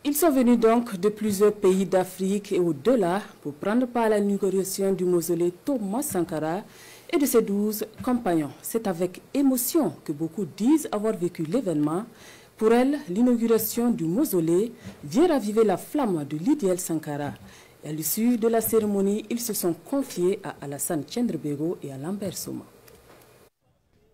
Ils sont venus donc de plusieurs pays d'Afrique et au-delà pour prendre part à l'inauguration du mausolée Thomas Sankara et de ses 12 compagnons. C'est avec émotion que beaucoup disent avoir vécu l'événement. Pour elle, l'inauguration du mausolée vient raviver la flamme de l'idéal Sankara. Et à l'issue de la cérémonie, ils se sont confiés à Alassane Tchendrebego et à Lambert Soma.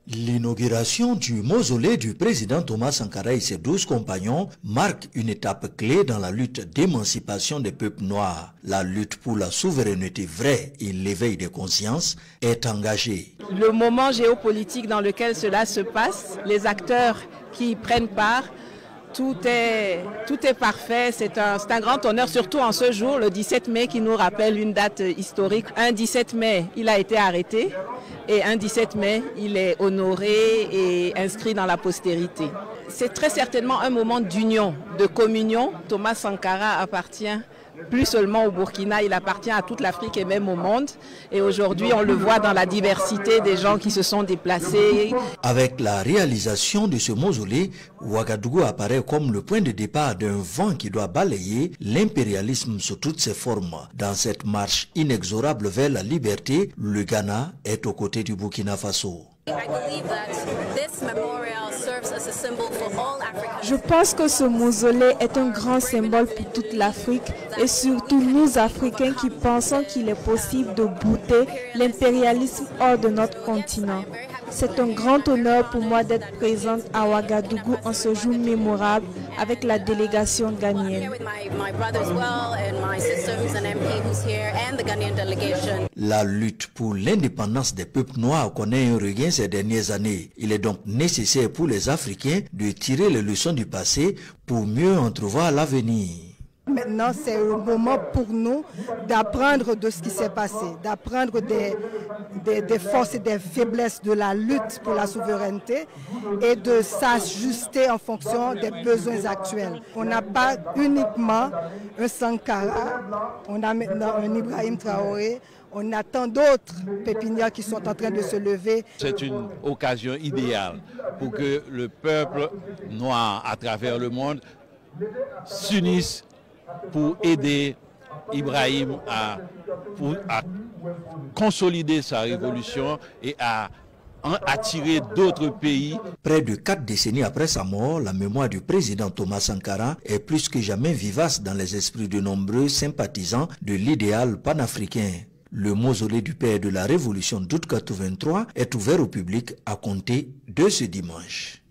L'inauguration du mausolée du président Thomas Sankara et ses 12 compagnons marque une étape clé dans la lutte d'émancipation des peuples noirs. La lutte pour la souveraineté vraie et l'éveil des consciences est engagée. Le moment géopolitique dans lequel cela se passe, les acteurs qui y prennent part, tout est parfait. C'est un grand honneur, surtout en ce jour, le 17 mai, qui nous rappelle une date historique. Un 17 mai, il a été arrêté. Et un 17 mai, il est honoré et inscrit dans la postérité. C'est très certainement un moment d'union, de communion. Thomas Sankara appartient plus seulement au Burkina, il appartient à toute l'Afrique et même au monde. Et aujourd'hui, on le voit dans la diversité des gens qui se sont déplacés. Avec la réalisation de ce mausolée, Ouagadougou apparaît comme le point de départ d'un vent qui doit balayer l'impérialisme sous toutes ses formes. Dans cette marche inexorable vers la liberté, le Ghana est aux côtés du Burkina Faso. Je pense que ce mausolée est un grand symbole pour toute l'Afrique et surtout nous Africains qui pensons qu'il est possible de bouter l'impérialisme hors de notre continent. C'est un grand honneur pour moi d'être présente à Ouagadougou en ce jour mémorable avec la délégation ghanéenne. La lutte pour l'indépendance des peuples noirs connaît un regain ces dernières années. Il est donc nécessaire pour les Africains de tirer les leçons du passé pour mieux entrevoir l'avenir. Maintenant, c'est le moment pour nous d'apprendre de ce qui s'est passé, d'apprendre des forces et des faiblesses de la lutte pour la souveraineté et de s'ajuster en fonction des besoins actuels. On n'a pas uniquement un Sankara, on a maintenant un Ibrahim Traoré, on a tant d'autres pépinières qui sont en train de se lever. C'est une occasion idéale pour que le peuple noir à travers le monde s'unisse pour aider Ibrahim à consolider sa révolution et à attirer d'autres pays. Près de 4 décennies après sa mort, la mémoire du président Thomas Sankara est plus que jamais vivace dans les esprits de nombreux sympathisants de l'idéal panafricain. Le mausolée du père de la révolution d'août 83 est ouvert au public à compter de ce dimanche.